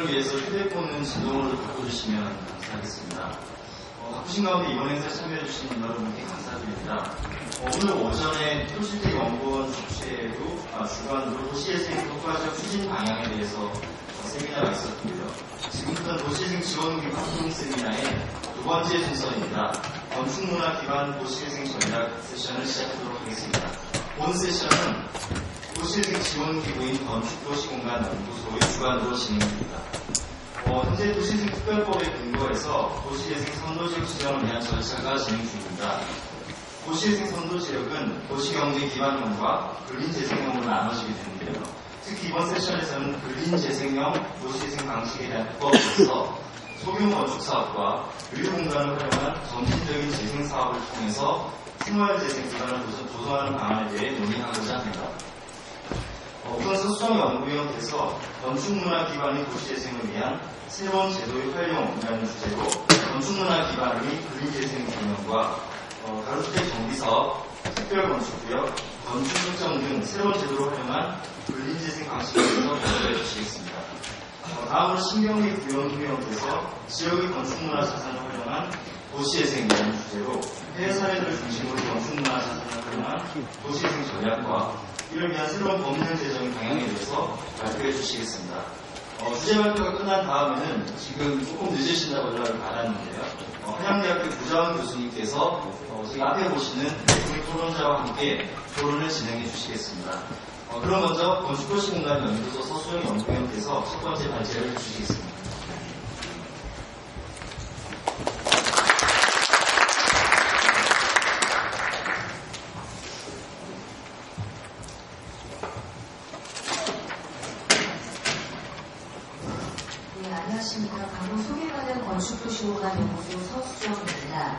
운영을 위해서 휴대폰은 자동으로 바꿔주시면 감사하겠습니다. 바쁘신 가운데 이번 행사에 참여해주신 여러분께 감사드립니다. 오늘 오전에 토실대연구원 주관으로 도시재생 효과적 추진 방향에 대해서 세미나가 있었고요. 지금부터는 도시재생 지원기금 활동 세미나의 두 번째 순서입니다. 건축문화 기반 도시재생 전략 세션을 시작하도록 하겠습니다. 본 세션은 도시재생 지원기구인 건축도시공간연구소의 주관으로 진행됩니다. 현재 도시재생 특별법에 근거해서 도시재생 선도지역 지정을 위한 절차가 진행 중입니다. 도시재생 선도지역은 도시경제 기반형과 근린재생형으로 나눠지게 되는데요. 특히 이번 세션에서는 근린재생형 도시재생 방식에 대한 특법에서 소규모 건축사업과 유휴공간을 활용한 점진적인 재생사업을 통해서 생활재생 기반을 조성하는 방안에 대해 논의하고자 합니다. 우선 수정연구위원회에서 건축문화 기반의 도시재생을 위한 새로운 제도의 활용이라는 주제로 건축문화 기반 및 근린재생 개념과 가로주택 정비사업, 특별건축구역, 건축특정 등 새로운 제도를 활용한 근린재생 방식에 대해서 발표해 주시겠습니다. 다음으로 신경미 구연위원회에서 지역의 건축문화 자산을 활용한 도시재생이라는 주제로 해외 사례들을 중심으로 건축문화 자산을 활용한 도시재생 전략과 이를 위한 새로운 법령 제정의 방향에 대해서 발표해 주시겠습니다. 주제 발표가 끝난 다음에는 지금 조금 늦으신다고 연락을 받았는데요. 한양대학교 구자원 교수님께서 지금 앞에 보시는 대통령 토론자와 함께 토론을 진행해 주시겠습니다. 그럼 먼저 건축도시공간연구소 서수영 연구위원께서 첫 번째 발제를 해주시겠습니다. 안녕하십니까. 방금 소개받은 건축도시공간연구소 서수정입니다.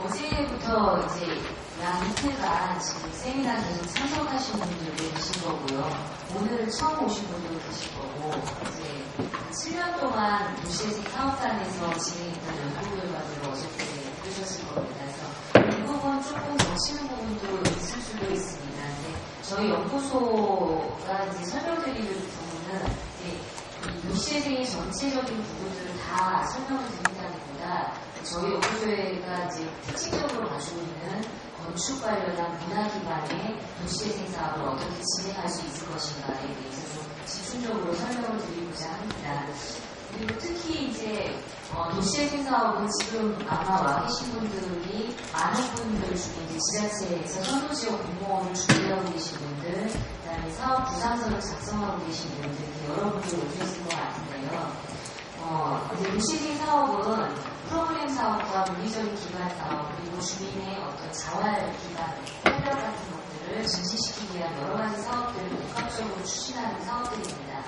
어제부터 이제 약 이틀간 지금 세미나 계속 참석하신 분들도 계신 거고요. 오늘 처음 오신 분도 계실 거고, 이제 7년 동안 도시재생 사업단에서 진행했던 연구 결과들을 어저께 들으셨을 겁니다. 그래서 이 부분 조금 놓치는 부분도 있을 수도 있습니다. 근데 저희 연구소가 이제 설명드리는 부분은 이 도시재생의 전체적인 부분들을 다 설명을 드린다기보다 저희 연구소가 이제 특징적으로 가지고 있는 건축 관련한 문화 기반의 도시재생 사업을 어떻게 진행할 수 있을 것인가에 대해서 좀 집중적으로 설명을 드리고자 합니다. 그리고 특히 이제 도시재생 사업은 지금 아마 와 계신 분들이 많은 분들 중에 이제 지자체에서 선도지역 공모원을 준비하고 계신 분들, 그다음에 사업 구상서를 작성하고 계신 분들 이렇게 여러분들 오셨을 것 같은데요. 이제 도시재생 사업은 프로그램 사업과 물리적인 기반 사업 그리고 주민의 어떤 자활 기반 활력 같은 것들을 증진시키기 위한 여러 가지 사업들을 복합적으로 추진하는 사업들입니다.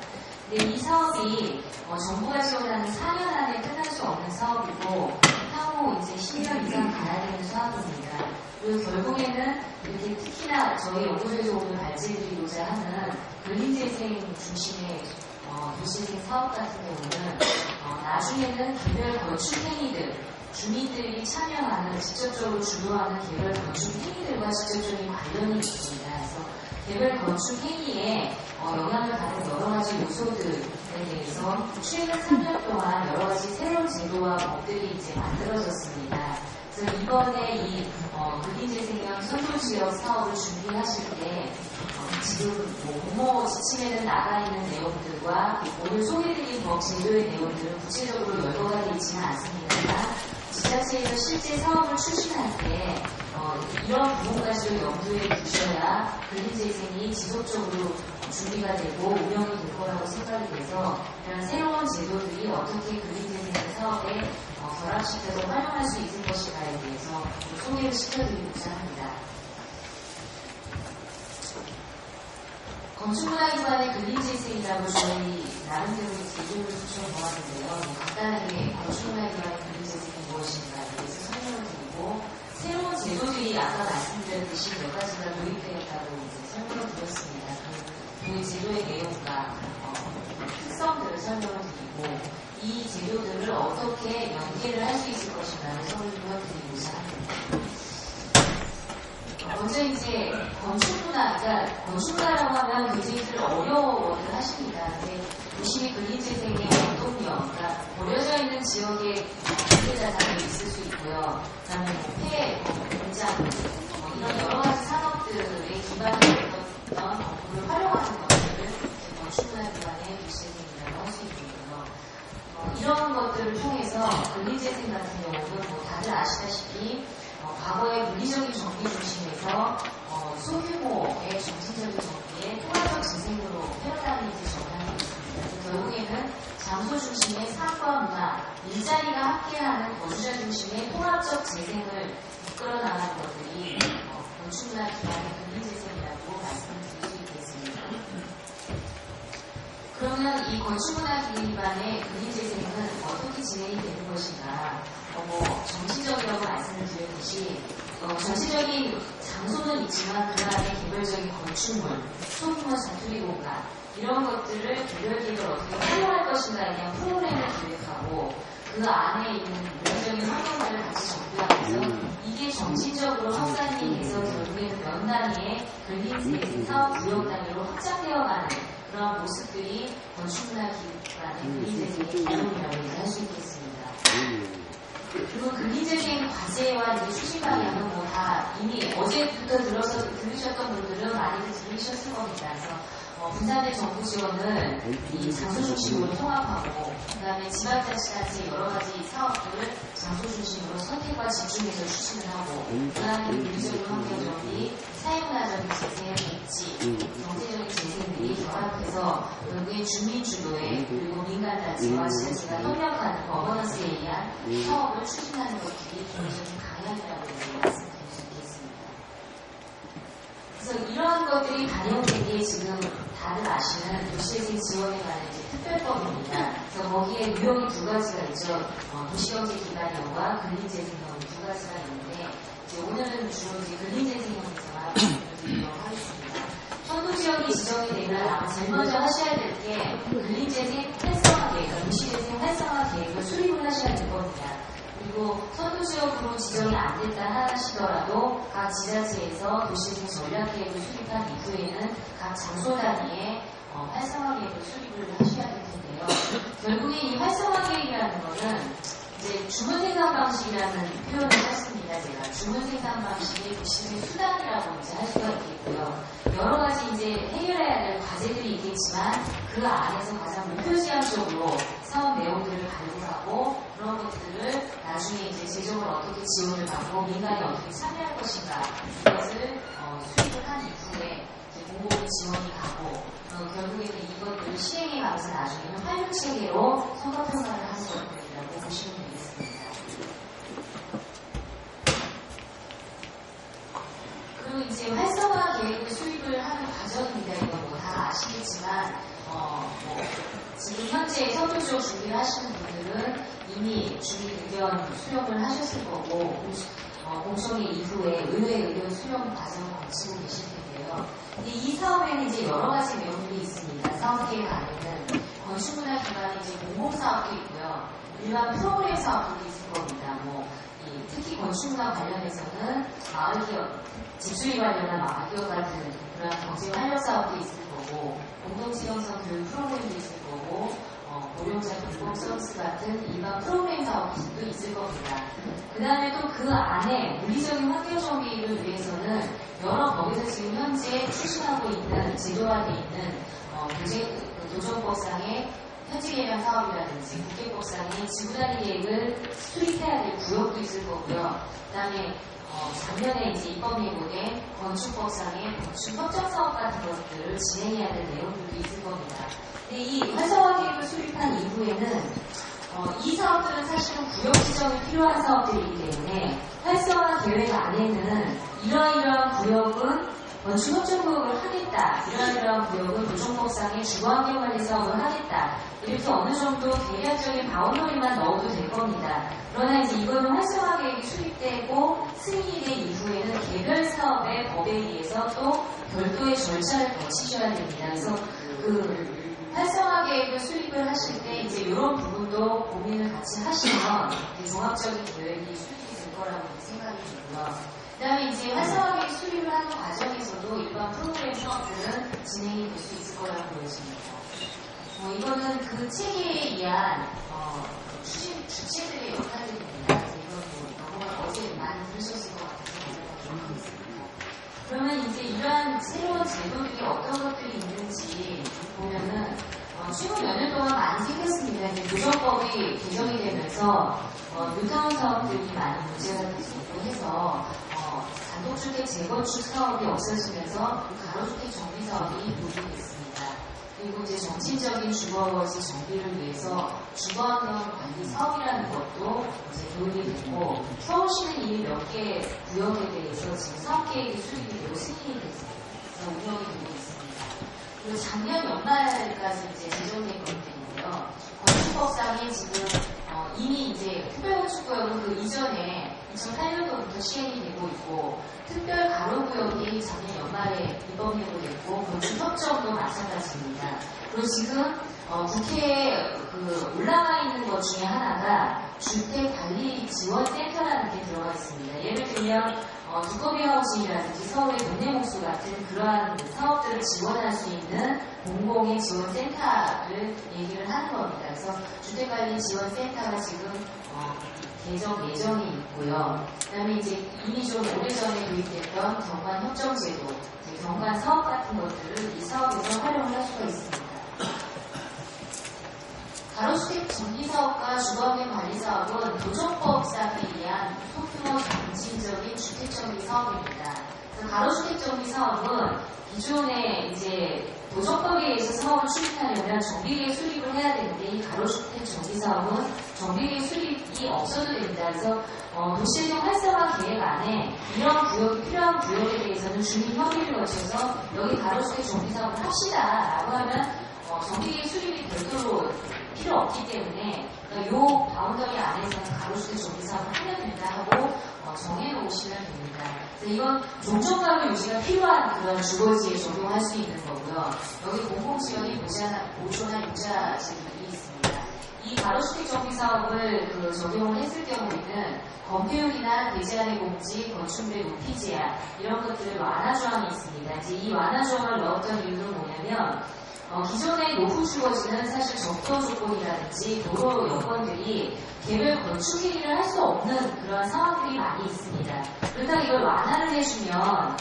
근데 이 사업이 정부가 지원하는 4년 안에 끝날 수 없는 사업이고 향후 이제 10년 이상 가야 되는 사업입니다. 그리고 결국에는 이렇게 특히나 저희 연구소에서 오늘 발제해드리고자 하는 근린재생 중심의 도시재생 사업 같은 경우는 나중에는 개별 건축 행위들, 주민들이 참여하는 직접적으로 주도하는 개별 건축 행위들과 직접적인 관련이 있습니다. 그래서 개별 건축 행위에 영향을 받는 여러 가지 요소들에 대해서 최근 3년 동안 여러 가지 새로운 제도와 법들이 이제 만들어졌습니다. 그래서 이번에 이 근린재생형 선도지역 사업을 준비하실 때 지금 공모 지침에는 나가 있는 내용들과 오늘 소개드린 법 제도의 내용들은 구체적으로 열거가 되어 있지는 않습니다만 지자체에서 실제 사업을 추진할 때 이런 부분까지도 염두에 두셔야 근린재생이 지속적으로 준비가 되고 운영이 될 거라고 생각이 돼서 이런 새로운 제도들이 어떻게 근린재생 사업에 결합시켜서 활용할 수 있을 것인가에 대해서 소개를 시켜드리고자 합니다. 건축문화 기반의 근린재생이라고 저희 나름대로 이름을 붙여보았는데요. 간단하게 건축문화 기반의 근린재생이 무엇인가에 대해서 설명을 드리고 새로운 제도들이 아까 말씀드렸듯이 몇 가지가 도입되었다고 이제 설명을 드렸습니다. 그 제도의 내용과 특성들을 설명을 드리고 이 제도들을 어떻게 연계를 할 수 있을 것인가를 설명을 드리고자 합니다. 먼저 이제 건축문화, 그러니까 건축문화라고 하면 굉장히 어려워들 하십니다. 근데 도시 근린재생의 원동력, 그러니까 버려져 있는 지역에 경제자산이 있을 수 있고요. 그다음에 폐, 공장, 이런 여러 가지 산업들의 기반이 되었던 건물을 활용하는 것들을 건축문화 기반의 도시재생이라고 할 수 있고요. 이런 것들을 통해서 근린재생 같은 경우는 뭐 다들 아시다시피 과거의 물리적인 정비 중심에서 소규모의 정신적인 정비에 통합적 재생으로 패러다임이 전환이 있습니다. 결국에는 장소 중심의 삶과 문화, 일자리가 함께하는 거주자 중심의 통합적 재생을 이끌어 나가는 것들이 건축문화 기반의 근린재생이라고 말씀을 드릴 수 있겠습니다. 그러면 이 건축문화 기반의 근린재생은 어떻게 진행이 되는 것인가? 정치적이라고 말씀을 드렸듯이 전체적인 장소는 있지만 그 안에 개별적인 건축물, 소규모 자투리 공간 이런 것들을 개별 어떻게 활용할 것인가에 대한 프로그램을 기획하고 그 안에 있는 물리적인 환경들을 같이 정비하면서 이게 정신적으로 확산이 돼서 결국에는 몇 단위의 근린재생 사업 구역 단위로 확장되어가는 그런 모습들이 건축문화 기반의 근린재생의 기본이라고 할 수 있겠습니다. 그리고 근린재생 과제와 추진 방향은 뭐 다 이미 어제부터 들으셨던 분들은 많이들 들으셨을 겁니다. 그래서 분산된 정부 지원을 이 장소 중심으로 통합하고 그다음에 지방자치단체 여러 가지 사업들을 장소 중심으로 선택과 집중해서 추진을 하고 그다음에 물리적인 환경 정비, 사회문화적인 재생, 복지, 경제적인 재생들이 결합해서 결국에 주민 주도에 그리고 민간단체와 지자체가 협력하는 거버넌스에 의한 사업을 추진하는 것들이 기본적인 방향이라고 말씀드릴 수 있겠습니다. 그래서 이러한 것들이 반영되기에 지금 다들 아시는 도시재생 지원에 관한 특별법입니다. 그래서 거기에 유형이 두 가지가 있죠. 도시경제 기반형과 근린재생형 두 가지가 있는데 오늘은 주로 근린재생형에서만 드리도록 하겠습니다. 선도지역이 지정이 되면 아마 제일 먼저 하셔야 될 게 근린재생 활성화 계획, 도시재생 활성화 계획을 수립을 하셔야 될 겁니다. 그리고 선도지역으로 지정이 안 됐다 하시더라도 각 지자체에서 도시재생 전략계획을 수립한 이후에는 각 장소 단위의 활성화 계획을 수립을 하셔야 될 텐데요. 결국에 이 활성화 계획이라는 것은 이제 주문 생산 방식이라는 표현을 썼습니다. 제가 주문 생산 방식의 도시재생 수단이라고 이제 할 수가 있겠고요. 여러 가지 이제 해결해야 될 과제들이 있겠지만 그 안에서 가장 목표지향적으로 사업 내용들을 발굴하고 그런 것들을 나중에 이제 재정을 어떻게 지원을 받고 민간이 어떻게 참여할 것인가 이것을 수립을 한 이후에 공공의 지원이 가고 결국에는 이것들을 시행해 가면서 나중에는 활용체계로 선거평가를 하는 것들이라고 보시면 되겠습니다. 그리고 이제 활성화 계획을 수립을 하는 과정입니다. 이건 뭐 다 아시겠지만 지금 현재 선도지역 준비를 하시는 분들은 이미 주민 의견 수렴을 하셨을 거고 공청회 이후에 의회 의견 수렴 과정을 거치고 계실 텐데요. 근데 이 사업에는 이제 여러 가지 내용들이 있습니다. 사업 계획 안에는 건축문화 기반의 이제 공공사업도 있고요. 일반 프로그램 사업도 있을 겁니다. 특히 건축문화 관련해서는 마을기업, 집수리 관련한 마을기업 같은 그런 경제 활력 사업도 있을 거고, 공동체 형성 교육 프로그램도 있을 거고, 고령자 돌봄 서비스 같은 일반 프로그램 사업도 있을 겁니다. 그 다음에 또 그 안에 물리적인 환경 정비를 위해서는 여러 법에서 지금 현재 추진하고 있는 제도화되어 있는 도정법상의 현지 개량 사업이라든지 국계법상의 지구단위 계획을 수립해야 될 구역도 있을 거고요. 그 다음에 작년에 이제 입법 예고된 건축법상의 건축 협정 사업 같은 것들을 진행해야 될 내용들도 있을 겁니다. 근데 이 활성화 계획을 수립한 이후에는 이 사업들은 사실은 구역 지정이 필요한 사업들이기 때문에 활성화 계획 안에는 이러이러한 구역은 건축협정구역을 하겠다. 이러이러한 구역은 도정법상의 주거환경관리 사업을 하겠다. 이렇게 어느 정도 대략적인 바운더리만 넣어도 될 겁니다. 그러나 이제 이거는 활성화 계획이 수립되고 승인이 된 이후에는 개별 사업의 법에 의해서 또 별도의 절차를 거치셔야 됩니다. 그래서 활성화 계획을 수립을 하실 때 이제 이런 부분도 고민을 같이 하시면 종합적인 계획이 수립이 될 거라고 생각이 들고요. 그 다음에 이제 활성화 계획 수립을 하는 과정에서도 일반 프로그램 사업들은 진행이 될 수 있을 거라고 보여집니다. 이거는 그 체계에 의한 주체들의 역할들입니다. 이건 너무 어제 많이 들으셨을 것 같아서 그러면 이제 이러한 새로운 제도들이 어떤 것들이 있는지 보면은 최근 몇 년 동안 많이 생겼습니다. 이제 노정법이 개정이 되면서 뉴타운 사업들이 많이 문제가 됐었고 해서 단독주택 재건축 사업이 없어지면서 가로주택 정비 사업이 도입됐습니다. 그리고 이제 정신적인 주거지 정비를 위해서 주거환경 관리 사업이라는 것도 이제 도입이 됐고 서울시는 이미 몇 개 구역에 대해서 지금 사업계획이 수립이 되고 승인이 돼서 운영이 되고 있습니다. 그리고 작년 연말까지 이제 제정된 것들인데요. 건축법상에 지금 이미 이제 특별건축구역은 그 이전에 2008년도부터 시행이 되고 있고 특별 가로구역이 작년 연말에 입법 예고됐고 건축 협정도 마찬가지입니다. 그리고 지금 국회에 올라가 있는 것 중에 하나가 주택관리지원센터라는 게 들어가 있습니다. 예를 들면 두꺼비 하우징이라든지 서울의 동네목수 같은 그러한 사업들을 지원할 수 있는 공공의 지원센터를 얘기를 하는 겁니다. 그래서 주택관리지원센터가 지금 개정 예정이 있고요. 그다음에 이제 이미 좀 오래전에 도입됐던 경관협정제도, 경관 사업 같은 것들을 이 사업에서 활용을 할 수가 있습니다. 가로주택 정비사업과 주거환경관리사업은 도정법상에 의한 소규모 점진적인 주택정비 사업입니다. 가로주택 정비 사업은 기존에 이제 도정법에 의해서 사업을 추진하려면 정비계획 수립을 해야 되는데 이 가로주택 정비 사업은 정비계획 수립이 없어도 됩니다. 그래서 도시재생 활성화 계획 안에 이런 구역이 필요한 구역에 대해서는 주민 협의를 거쳐서 여기 가로주택 정비 사업을 합시다라고 하면 정비계획 수립이 별도로 필요 없기 때문에 이 바운더리 안에서는 가로수택 정비 사업을 하면 된다 하고 정해놓으시면 됩니다. 그래서 이건 종전가구 유지가 필요한 그런 주거지에 적용할 수 있는 거고요. 여기 공공지역이 보존한 유자지들이 있습니다. 이 가로수택 정비 사업을 적용을 했을 경우에는 건폐율이나 대제한의 공지, 건축물의 높이 제한 이런 것들을 완화 조항이 있습니다. 이제 이 완화 조항을 넣었던 이유는 뭐냐면 기존의 노후 주거지는 사실 적도 조건이라든지 도로 여건들이 개별 건축 행위를 할 수 없는 그런 상황들이 많이 있습니다. 그렇다고 이걸 완화를 해주면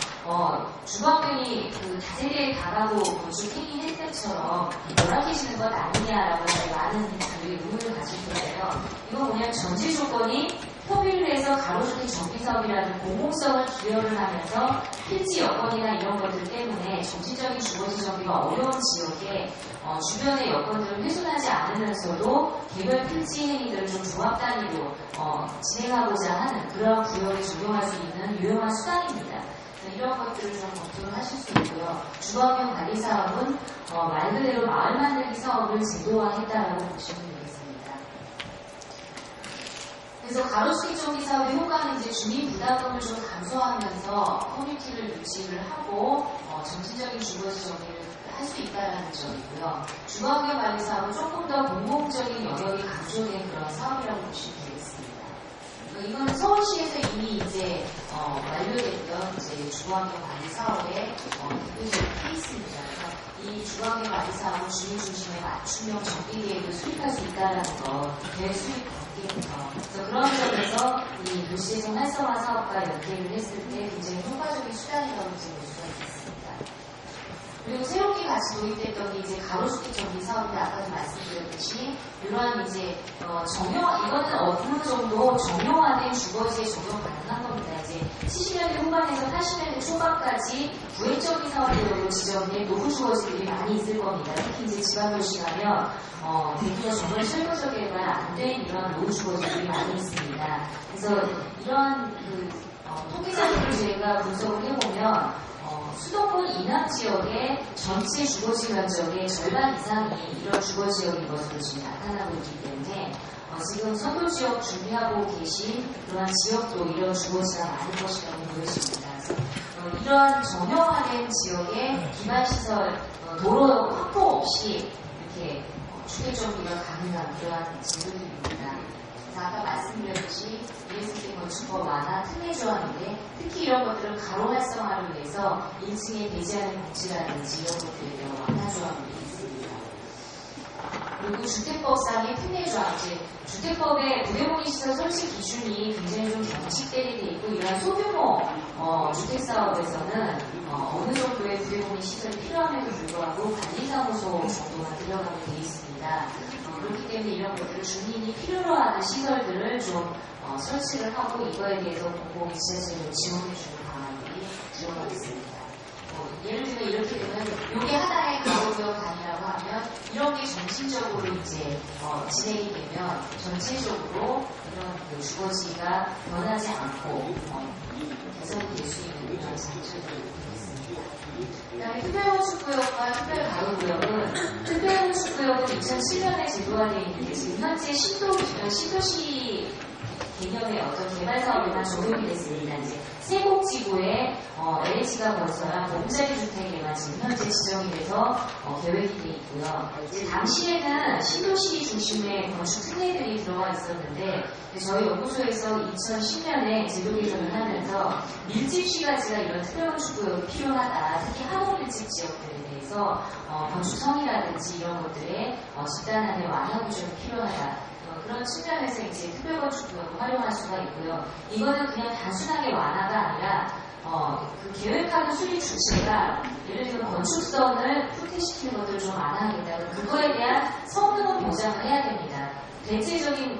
주거환경이 다세대에 가가고 건축 행위 했을 때처럼 열악해지는 것 아니냐라고 많은 분들이 의문을 가질 거예요. 이건 뭐냐면 전제 조건이 협의를 해서 가로주택 정비사업이라는 공공성을 기여를 하면서 필지 여건이나 이런 것들 때문에 정신적인 주거지 정비가 어려운 지역에 주변의 여건들을 훼손하지 않으면서도 개별 필지 행위들을 좀 조합 단위로 진행하고자 하는 그런 구역에 적용할 수 있는 유용한 수단입니다. 이런 것들을 좀 검토를 하실 수 있고요. 주거환경 관리 사업은 말 그대로 마을 만들기 사업을 제도화했다라고 보시면 되겠습니다. 그래서 가로수택 정비 사업의 효과는 이제 주민 부담금을 좀 감소하면서 커뮤니티를 유지를 하고 정신적인 주거지 정비를 할 수 있다는 점이고요. 주거환경 관리 사업은 조금 더 공공적인 영역이 강조된 그런 사업이라고 보시면 되겠습니다. 이건 서울시에서 이미 이제 완료됐던 이제 주거환경 관리 사업의 대표적인 케이스입니다. 이 주거환경 관리 사업은 주민 중심의 맞춤형 정비 계획을 수립할 수 있다는 거, 계획 수립 단계부터. 그래서 그런 점에서 이 도시재생 활성화 사업과 연계를 했을 때 굉장히 효과적인 수단이라고 지금 볼 수가 있습니다. 그리고 새롭게 같이 도입됐던 게 이제 가로수택 정비 사업인데 아까도 말씀드렸듯이 이러한 이제 이거는 어느 정도 정형화된 주거지에 적용 가능한 겁니다. 이제 70년대 후반에서 80년대 초반까지 구획정비 사업으로 지정된 노후 주거지들이 많이 있을 겁니다. 특히 이제 지방도시 가면 대구가 정말 철거적 개발 안 된 이런 노후 주거지들이 많이 있습니다. 그래서 이런 통계자료를 저희가 분석을 해보면 수도권 이남 지역의 전체 주거지 면적의 절반 이상이 이런 주거지역인 것으로 지금 나타나고 있기 때문에 지금 선도 지역 준비하고 계신 그러한 지역도 이런 주거지가 많은 것이라고 보여집니다. 이러한 정형화된 지역의 기반시설, 도로 확보 없이 이렇게 주택 정비가 가능한 그러한 제도들입니다. 아까 말씀드렸듯이 ESG 건축법 완화 특례 조항인데 특히 이런 것들을 가로 활성화를 위해서 1층에 대지하는 공지라든지 이런 것들에 대한 완화 조항이 있습니다. 그리고 주택법상의 특례조항, 이제 주택법의 부대공인 시설 설치 기준이 굉장히 좀 경직되게 돼 있고, 이러한 소규모 주택사업에서는 어느 정도의 부대공인 시설이 필요함에도 불구하고 관리사무소 정도만 들어가게 돼 있습니다. 그렇기 때문에 이런 것들을 주민이 필요로 하는 시설들을 좀 설치를 하고, 이거에 대해서 공공이 지자체로 지원해주는 방안들이 들어가 있습니다. 예를 들면 이렇게 되면 이게 하나의 가로구역단이라고 하면 이런 게 정신적으로 이제 진행이 되면 전체적으로 이런 그 주거지가 변하지 않고 개선이 될 수 있는 그런 장점들이 있습니다. 그다음에 특별건축구역과 특별가로구역은, 특별건축구역은 2007년에 제도화되어 있는데 지금 현재 신도시 개념의 어떤 개발 사업에만 적용이 됐습니다. 이제 세곡지구에 LH가 건설한 보금자리 주택에만 지금 현재 지정이 돼서 계획이 돼 있고요. 이제 당시에는 신도시 중심의 건축 특례들이 들어가 있었는데, 저희 연구소에서 2010년에 제도 개선을 하면서 밀집시가지가 이런 특별건축구역이 필요하다. 특히 한옥 밀집 지역들에 대해서 건축성이라든지 이런 것들의 집단안의 완화 구조가 필요하다. 그런 측면에서 이제 특별건축구역을 활용할 수가 있고요. 이거는 그냥 단순하게 완화가 아니라 그 계획하는 수립 주체가 예를 들면 건축성을 후퇴시키는 것들을 좀 완화하겠다면 그거에 대한 성능은 보장을 해야 됩니다. 대체적인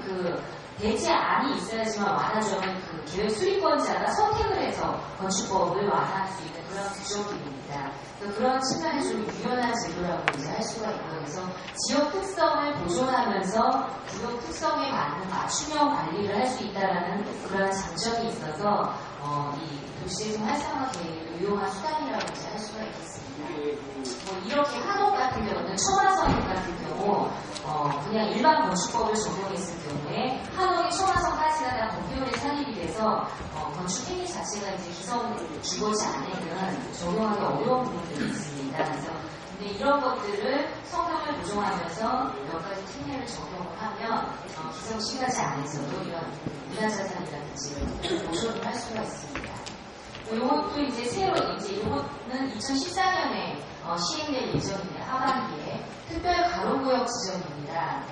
대체안이 있어야지만 완화점은 그 계획 수립권자가 선택을 해서 건축법을 완화할 수 있는 그런 규정들입니다. 그런 측면에서 좀 유연한 제도라고 이제 할 수가 있고요. 그래서 지역 특성을 보존하면서 구역 특성에 맞는 맞춤형 관리를 할 수 있다라는 그런 장점이 있어서 이 도시재생 활성화 계획의 유용한 수단이라고 이제 할 수가 있겠습니다. 이렇게 한옥 같은 경우는 청화성 같은 경우 그냥 일반 건축법을 적용했을 경우에 한옥의 청화성까지가 다 법규에 산입이 돼서 건축 행위 자체가 이제 기성 주거지 안에는 적용하기 어려운 부분들이 있습니다. 그래서 근데 이런 것들을 성능을 보존하면서 몇 가지 특례를 적용을 하면 기성 시가지 안에서도 이런 문화자산이라든지 보존을 할 수가 있습니다. 이것도 이제 이거는 2014년에 시행될 예정입니다. 하반기에 특별 가로구역 지정입니다.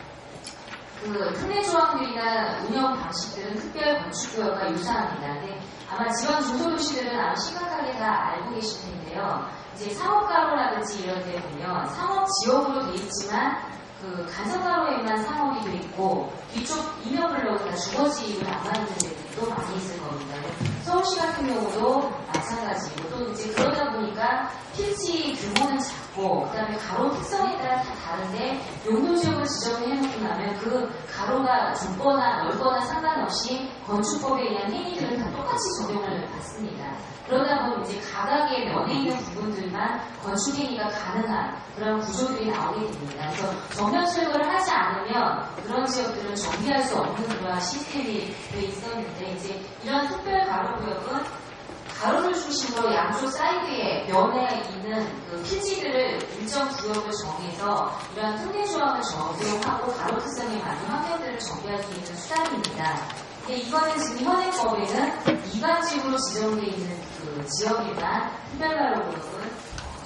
그 특례 조항들이나 운영 방식들은 특별 건축구역과 유사합니다. 근데 아마 지방 중소도시들은 아마 심각하게 다 알고 계실 텐데요. 이제 상업가로라든지 이런 데 보면 상업 지역으로 돼 있지만 그 간선가로에만 상업이 돼 있고 뒤쪽 이면블록이나 주거지를 남아있는 데도 많이 있을 겁니다. 서울시 같은 경우도 마찬가지고, 또 이제 그러다 보니까 필지 규모는 작고 그다음에 가로 특성에 따라 다 다른데 용도지역을 지정을 해놓고 나면 그 가로가 좁거나 넓거나 상관없이 건축법에 의한 행위들은 다 똑같이 적용을 받습니다. 그러다 보면 이제 각각의 면에 있는 부분들만 건축행위가 가능한 그런 구조들이 나오게 됩니다. 그래서 정면 철거를 하지 않으면 그런 지역들은 정비할 수 없는 그런 시스템이 돼 있었는데, 이제 이런 특별 가로구역은 가로를 중심으로 양쪽 사이드에 면에 있는 그 필지들을 일정 구역을 정해서 이러한 특례 조항을 적용하고 가로 특성에 맞는 환경들을 정비할 수 있는 수단입니다. 근데 이거는 지금 현행법에는 이관지구로 지정되어 있는 그 지역에만 특별가로구역은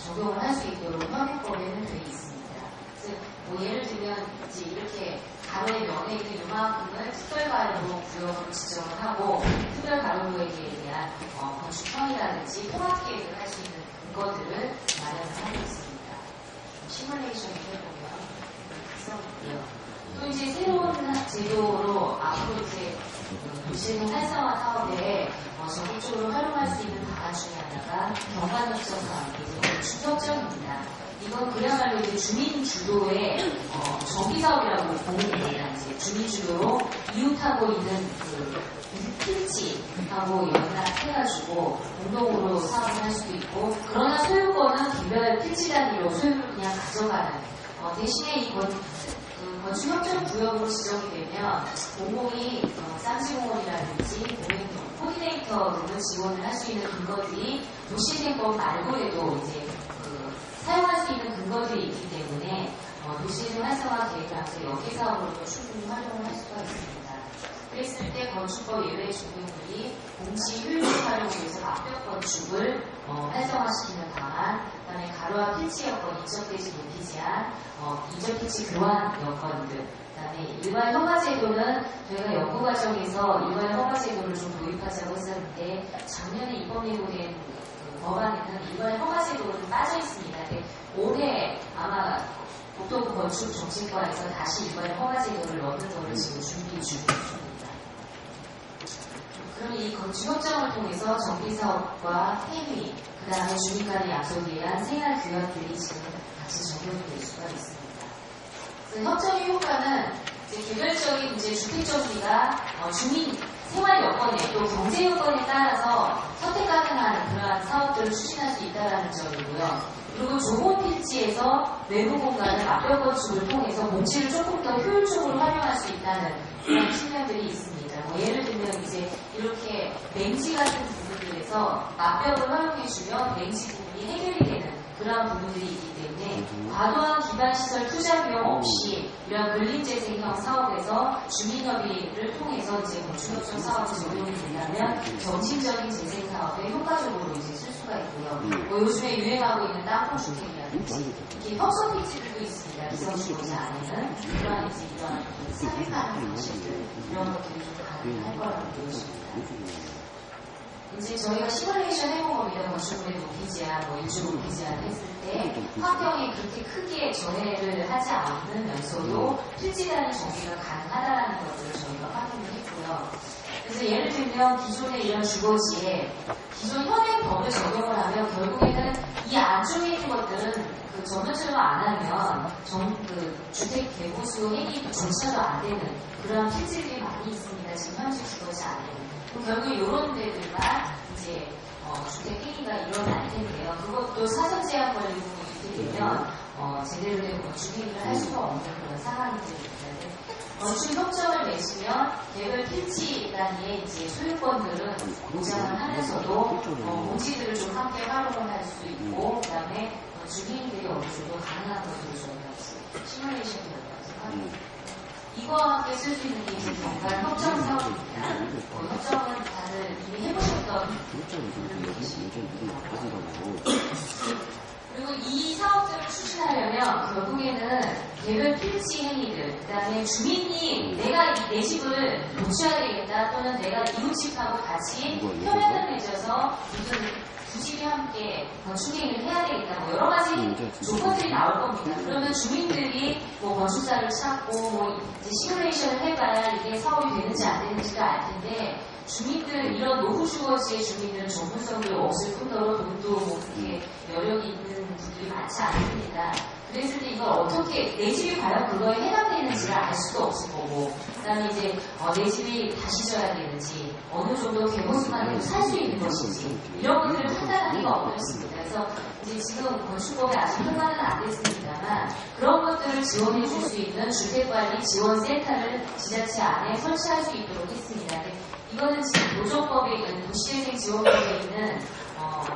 적용을 할 수 있도록 현행법에는 되어 있습니다. 그래서 뭐 예를 들면 이제 이렇게 가로의 면에 있는 요만큼을 특별가로구역으로 지정을 하고 특별가로구역에 대한 건축형이라든지 통합계획을 할 수 있는 근거들을 마련을 하고 있습니다. 시뮬레이션을 해보면 있었고요. 또 이제 새로운 제도로 앞으로 이제 도시재생 활성화 사업에 적극적으로 활용할 수 있는 방안 중에 하나가 경관협정 사업이고 주협정입니다. 이건 그야말로 이제 주민 주도의 정비 사업이라고 보면 됩니다. 이제 주민 주도로 이웃하고 있는 그 필지하고 연락해가지고 공동으로 사업을 할 수도 있고, 그러나 소유권은 개별 필지 단위로 소유를 그냥 가져가는 대신에 이 건축협정 구역으로 지정이 되면 공공이 쌍지공원이라든지 코디네이터 등을 지원을 할 수 있는 근거들이 도시재생법 말고에도 이제 사용할 수 있는 근거들이 있기 때문에 도시재생 활성화 계획을 하면서 연계 사업으로도 충분히 활용을 할 수가 있습니다. 그랬을 때 건축법 예외 적용물이 공시 효율적 활용을 위해서 압력 건축을 활성화시키는 방안, 그다음에 가로와 필지 여건, 인적 대지 높이 제한, 인적 필지 교환 여건들, 그다음에 일괄 허가 제도는 저희가 연구 과정에서 일괄 허가 제도를 좀 도입하자고 했었는데 작년에 입법 예고된 법안에는 일괄 허가 제도가 좀 빠져 있습니다. 근데 올해 아마 국토부 건축 정책과에서 다시 일괄 허가 제도를 넣는 거를 지금 준비 중에 있습니다. 그럼 이 건축 협정을 통해서 정비사업과 폐위, 그 다음에 주민 간의 약속에 의한 생활 규약들이 지금 같이 적용될 수가 있습니다. 그래서 협정의 효과는 이제 개별적인 이제 주택 정비가 주민 생활 여건에 또 경제 여건에 따라서 선택 가능한 그러한 사업들을 추진할 수 있다는 점이고요. 그리고 좁은 필지에서 외부 공간을 압력 건축을 통해서 몽치를 조금 더 효율적으로 활용할 수 있다는 그런 측면들이 있습니다. 예를 들면 이제 이렇게 맹지 같은 부분들에서 압력을 활용해주면 맹지 부분이 해결이 되는 그런 부분들이 있기 때문에 과도한 기반시설 투자 비용 없이 이런 근린재생형 사업에서 주민협의를 통해서 이제 건축협정 사업이 적용이 된다면 점진적인 재생 사업에 효과적으로 이제 쓸 수가 있고요. 요즘에 유행하고 있는 땅콩주택이라든지 이렇게 협소 필지들도 있습니다. 미성주거자 안에는 그러한 이제 이런 사회가능 방식들 이런 것들이 좀 가능할 거라고 보여집니다. 이제 저희가 시뮬레이션 해본 겁니다. 건축물의 높이 제한, 일조 높이 제한 했을 때 환경에 그렇게 크게 저해를 하지 않으면서도 필지 단위 정비가 가능하다는 것들을 저희가 확인을 했고요. 그래서 예를 들면 기존의 이런 주거지에 기존 현행 법을 적용을 하면 결국에는 이 안쪽에 있는 것들은 그 전원처럼 안 하면 주택 개보수 행위조차도 안 되는 그런 필지들이 많이 있습니다. 지금 현재 주거지 안에는. 결국 이런 데들만 이제 주택 행위가 일어날 텐데요. 그것도 사전 제한 걸리고 이렇게 되면 제대로 된 건축 행위를 할 수가 없는 그런 상황이 됩니다. 건축 협정을 맺으면 개별 필지 단위의 이제 소유권들은 보장을 하면서도 공지들을 좀 함께 활용을 할 수 있고 그다음에 주민들이 어느 정도 가능한 것으로 저희가 시뮬레이션 결과에서 합니다. 이거와 함께 쓸 수 있는 게 이제 경관 협정 사업입니다. 협정은 다들 이미 해보셨던 분들이 계십니다. 그리고 이 사업들을 추진하려면 결국에는 개별 필지 행위들, 그 다음에 주민이 내가 내 집을 고쳐야 되겠다 또는 내가 이웃집하고 같이 협약을 맺어서 무슨 두 집이 함께 건축행위를 해야 되겠다. 여러 가지 조건들이 나올 겁니다. 그러면 주민들이 건축사를 찾고 이제 시뮬레이션을 해봐야 이게 사업이 되는지 안 되는지를 알 텐데 주민들 이런 노후주거지의 주민들은 전문성도 없을 뿐더러 돈도 그렇게 여력이 있는 분들이 많지 않습니다. 그랬을 때 이걸 어떻게 내 집이 과연 그거에 해당되는지를 알 수도 없을 거고 그다음에 이제 내 집이 다시 져야 되는지 어느 정도 개보수만 해도 살 수 있는 것인지 이런 것들을 판단하기가 어렵습니다. 그래서 이제 지금 건축법에 아직 통과는 안 됐습니다만 그런 것들을 지원해 줄 수 있는 주택관리 지원센터를 지자체 안에 설치할 수 있도록 했습니다. 이거는 지금 도정법에 있는 도시재생 지원법에 있는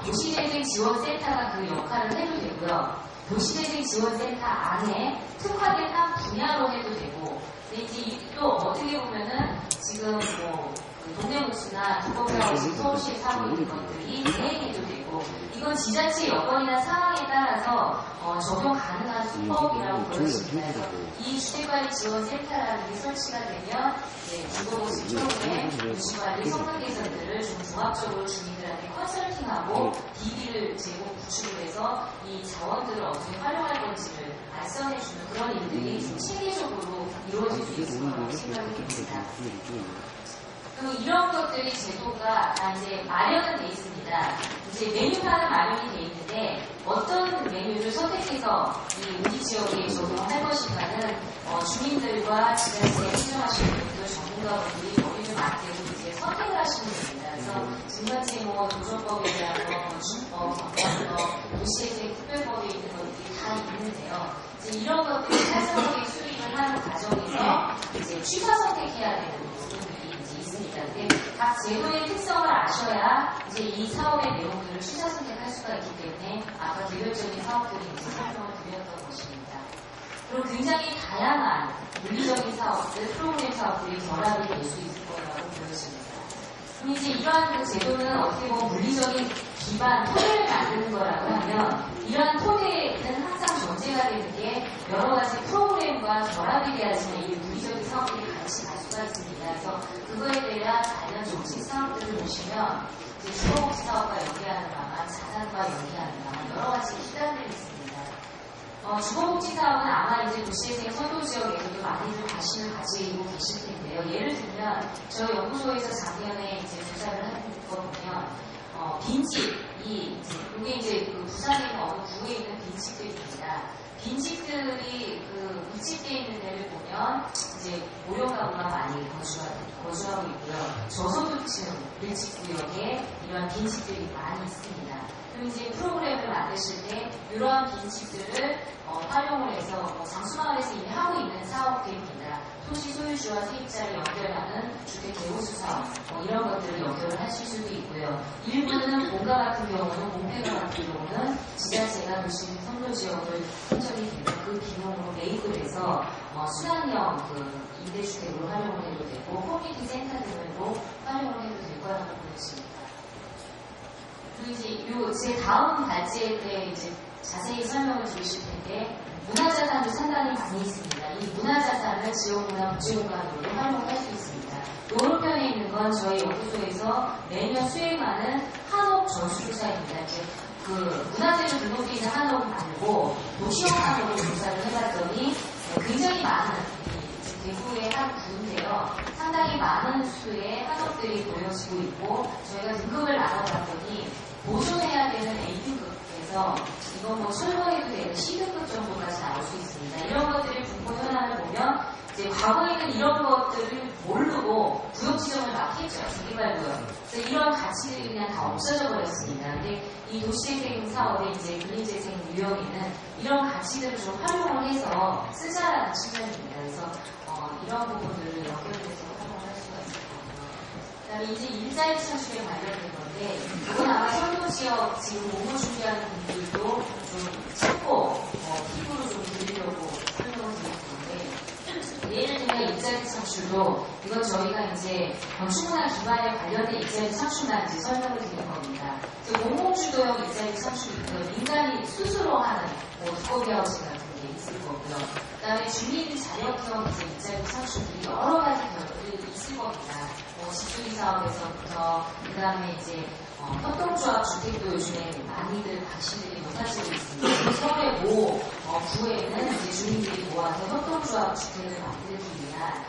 도시재생 지원센터가 그 역할을 해도 되고요. 도시재생 지원센터 안에 특화된 한 분야로 해도 되고, 근데 이제 또 어떻게 보면은 지금 동네복수나 두꺼비하우스 서울시에 사고 있는 것들이 대행해도 되고, 이건 지자체 여건이나 상황에 따라서 적용 가능한 수법이라고 보여집니다. 이 주택관리지원센터라는 게 설치가 되면 주거복수 프로그램, 도시관리 성능 개선들을 좀 종합적으로 주민들한테 컨설팅하고 DB를 제공 구축을 해서 이 자원들을 어떻게 활용할 건지를 알선해주는 그런 일들이 좀 체계적으로 이루어질 수 있을 거라고 생각이 듭니다. 그리고 이런 것들이 제도가 다 이제 마련은 돼 있습니다. 이제 메뉴판은 마련이 돼 있는데 어떤 메뉴를 선택해서 이 우리 지역에 적용할 것인가는 주민들과 지자체에 행정하시는 분들, 전문가분들이 머리 좀 맞대고 이제 선택을 하시면 됩니다. 그래서 지금까지 도정법에 대한 건축법, 도시재생 특별법에 있는 것들이 다 있는데요. 이제 이런 것들을 사전하게 수립을 하는 과정에서 이제 취사 선택해야 되는 근데 각 제도의 특성을 아셔야 이제 이 사업의 내용들을 취사 선택할 수가 있기 때문에 아까 개별적인 사업들이 이제 설명을 드렸던 것입니다. 그리고 굉장히 다양한 물리적인 사업들, 프로그램 사업들이 결합이 될 수 있을 거라고 보여집니다. 그럼 이제 이러한 그 제도는 어떻게 보면 물리적인 기반, 토대를 만드는 거라고 하면 이러한 토대는 항상 전제가 되는 게 여러 가지 프로그램과 결합이 돼야지만 이 물리적인 사업들이 같이 갈 수가 있습니다. 그래서 그거에 대한 관련 정책 사업들을 보시면 이제 주거복지 사업과 연계하는 바만, 자산과 연계하는 바만 여러 가지 수단들이 있습니다. 주거복지 사업은 아마 이제 도시재생 선도 지역에서도 많이들 관심을 가지고 계실 텐데요. 예를 들면 저희 연구소에서 작년에 이제 조사를 한 거 보면 빈집이 이게 이제 그 부산에 있는 어느 구에 있는 빈집들입니다. 빈집들이 그 밀집되어 있는 데를 보면 이제 모형가구가 많이 거주하고 있고요. 저소득층 밀집구역에 이런 빈집들이 많이 있습니다. 그럼 이제 프로그램을 만드실 때 이러한 빈집들을 활용을 해서 장수마을에서 이미 하고 있는 사업들입니다. 토지 소유주와 세입자를 연결하는 주택 대호수 사업 이런 것들을 연결을 하실 수도 있고요. 일부는 본가 같은 경우는 공폐가 같은 경우는 지자체가 도시 선도 지역을 선정이 되면 그 비용으로 매입을 해서 순환형 그 임대주택으로 활용을 해도 되고 커뮤니티 센터 등으로 활용을 해도 될 거라고 보여집니다. 그리고 이제 제 다음 발제 때 이제 자세히 설명을 드리실 텐데 문화자산도 상당히 많이 있습니다. 이 문화자산을 지역문화 복지공간으로 활용할 수 있습니다. 오른편에 있는 건 저희 연구소에서 매년 수행하는 한옥 전수조사입니다. 이제 그 문화재로 등록되어 있는 한옥 말고 도시형 한옥을 조사를 해봤더니 굉장히 많은 대구의 한 구인데요. 상당히 많은 수의 한옥들이 보여지고 있고 저희가 등급을 나눠봤더니 보존해야 되는 A등급에서 이건 뭐 철거해도 되는 C등급 정도까지 나올 수 있습니다. 이런 것들이 분포 현황을 보면 이제 과거에는 이런 것들을 모르고 구역 지정을 막 했죠. 재개발구역. 그래서 이런 가치들이 그냥 다 없어져 버렸습니다. 근데 이 도시재생 사업의 이제 근린재생 유형에는 이런 가치들을 좀 활용을 해서 쓰자라는 측면입니다. 그래서 이런 부분들을 연결해서 활용을 할 수가 있을 거고요. 그 다음에 이제 일자리 창출에 관련된 건데 이건 아마 선도지역 지금 공모 준비하는 분들도 좀 찾고 팁으로 좀 드리려고 설명을 드렸는데 예를 들면 일자리 창출도 이건 저희가 이제 건축문화 기반에 관련된 일자리 창출만 이제 설명을 드린 겁니다. 공공주도형 일자리 창출이 있고요. 민간이 스스로 하는 두꺼비하우스 같은 게 있을 거고요. 그 다음에 주민 자력형 일자리 창출이 여러 가지 결들이 있을 겁니다. 집주기 사업에서부터 그 다음에 이제 협동조합 주택도 요즘에 많이들 관심들이 높아지고 있습니다. 서울의 모 구에는 이제 주민들이 모아서 협동조합 주택을 만들기 위한